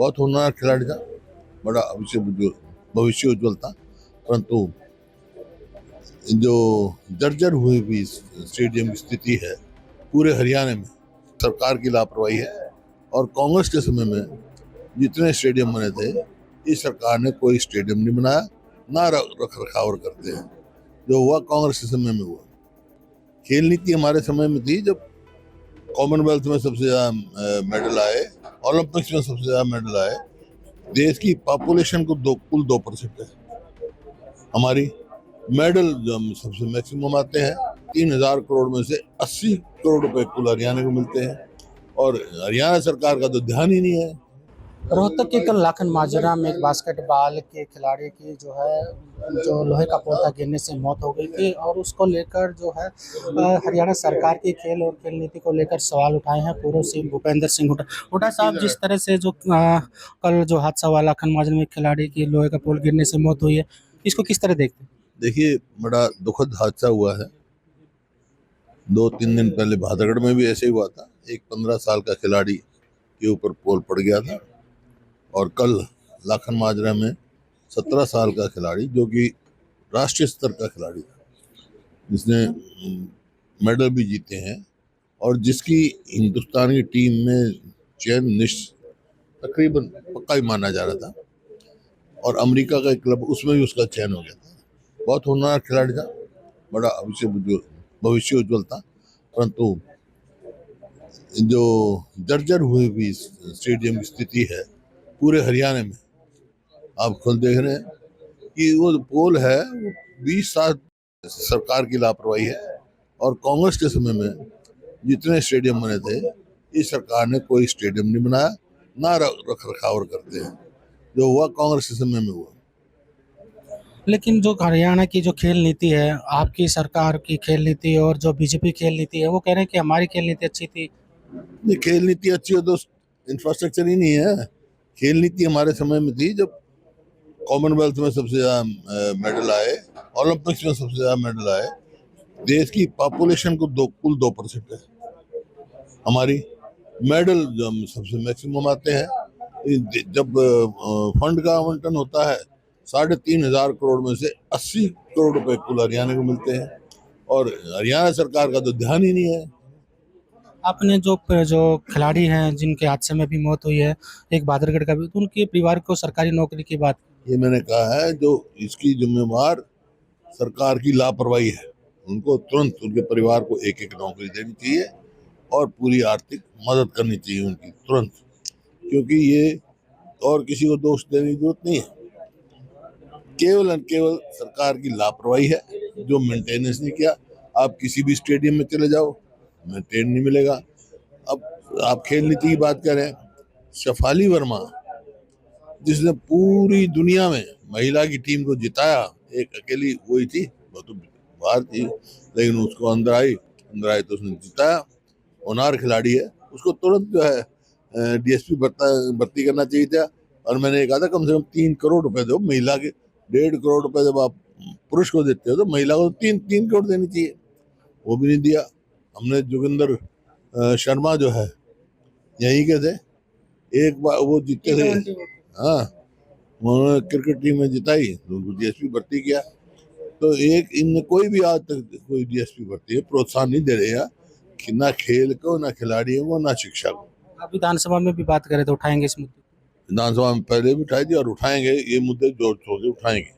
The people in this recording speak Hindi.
बहुत होनहार खिलाड़ी था, बड़ा भविष्य उज्जवल था। परंतु जो जर्जर हुई हुई स्टेडियम की स्थिति है पूरे हरियाणा में, सरकार की लापरवाही है। और कांग्रेस के समय में जितने स्टेडियम बने थे, इस सरकार ने कोई स्टेडियम नहीं बनाया, ना रख रखाव करते हैं। जो हुआ कांग्रेस के समय में हुआ। खेल नीति हमारे समय में थी, जब कॉमनवेल्थ में सबसे ज्यादा मेडल आए, ओलंपिक्स में सबसे ज्यादा मेडल आए। देश की पॉपुलेशन को कुल 2% है हमारी। मेडल जो हम सबसे मैक्सिमम आते हैं, 3,000 करोड़ में से 80 करोड़ रुपए कुल हरियाणा को मिलते हैं। और हरियाणा सरकार का तो ध्यान ही नहीं है। रोहतक के कल लाखन माजरा में एक बास्केटबॉल के खिलाड़ी की जो लोहे का पोल था गिरने से मौत हो गई थी, और उसको लेकर जो है हरियाणा सरकार की खेल और खेल नीति को लेकर सवाल उठाए हैं पूर्व सीएम भूपेंद्र सिंह हुड्डा साहब। जिस तरह से जो कल जो हादसा हुआ लाखन माजरा में खिलाड़ी की लोहे का पोल गिरने से मौत हुई है, इसको किस तरह देखते हैं? देखिए, बड़ा दुखद हादसा हुआ है। 2-3 दिन पहले भादगढ़ में भी ऐसे ही हुआ था। एक 15 साल का खिलाड़ी के ऊपर पोल पड़ गया था। और कल लाखन माजरा में 17 साल का खिलाड़ी, जो कि राष्ट्रीय स्तर का खिलाड़ी था, जिसने मेडल भी जीते हैं और जिसकी हिंदुस्तान की टीम में चयन तकरीबन पक्का ही माना जा रहा था। और अमेरिका का एक क्लब, उसमें भी उसका चयन हो गया था। बहुत होनहार खिलाड़ी था, बड़ा भविष्य उज्जवल था। परंतु जो जर्जर हुई हुई स्टेडियम की स्थिति है पूरे हरियाणा में, आप खुद देख रहे हैं कि वो पोल है, वो 20 साल सरकार की लापरवाही है। और कांग्रेस के समय में जितने स्टेडियम बने थे, इस सरकार ने कोई स्टेडियम नहीं बनाया, ना रख रखाव करते हैं। जो हुआ कांग्रेस के समय में हुआ। लेकिन जो हरियाणा की जो खेल नीति है, आपकी सरकार की खेल नीति और जो बीजेपी खेल नीति है, वो कह रहे हैं कि हमारी खेल नीति अच्छी थी। नहीं, खेल नीति अच्छी हो तो इंफ्रास्ट्रक्चर ही नहीं है। खेल नीति हमारे समय में थी, जब कॉमनवेल्थ में सबसे ज्यादा मेडल आए, ओलंपिक्स में सबसे ज्यादा मेडल आए। देश की पॉपुलेशन को कुल 2% है हमारी। मेडल जो हम सबसे मैक्सिमम आते हैं। जब फंड का आवंटन होता है, 3,500 करोड़ में से 80 करोड़ रुपए कुल हरियाणा को मिलते हैं। और हरियाणा सरकार का तो ध्यान ही नहीं है। आपने जो जो खिलाड़ी हैं जिनके हादसे में भी मौत हुई है, एक बहादुरगढ़ का भी, तो उनके परिवार को सरकारी नौकरी की बात। ये मैंने कहा है, जो इसकी जिम्मेवार सरकार की लापरवाही है, उनको तुरंत उनके परिवार को एक नौकरी देनी चाहिए और पूरी आर्थिक मदद करनी चाहिए उनकी तुरंत। क्योंकि ये और किसी को दोष देने की जरूरत नहीं है, केवल और केवल सरकार की लापरवाही है, जो मेंटेनेंस नहीं किया। आप किसी भी स्टेडियम में चले जाओ, मेंटेन नहीं मिलेगा। अब आप खेल नीति की बात करें, शेफाली वर्मा, जिसने पूरी दुनिया में महिला की टीम को जिताया, एक अकेली वही थी, वो तो बाहर थी, लेकिन उसको अंदर आई तो उसने जिताया। होनहार खिलाड़ी है, उसको तुरंत जो है डीएसपी भर्ती करना चाहिए था। और मैंने कहा था कम से कम 3 करोड़ रुपए दो महिला के। 1.5 करोड़ रुपए जब आप पुरुष को देते हो, तो महिला को 3 करोड़ देनी चाहिए, वो भी नहीं दिया। हमने जोगिंदर शर्मा जो है, यहीं के थे, एक बार वो जीते थे। हाँ, उन्होंने क्रिकेट टीम में जिताई तो उनको डीएसपी भर्ती किया। तो एक इन कोई भी आज तक कोई डीएसपी भर्ती है प्रोत्साहन नहीं दे रहे हैं कि ना खेल को, ना खिलाड़ियों को, ना शिक्षा को। आप विधानसभा में भी बात करें तो उठाएंगे इस मुद्दे? विधानसभा में पहले भी उठाई थी और उठाएंगे, ये मुद्दे जोर शोर से उठाएंगे।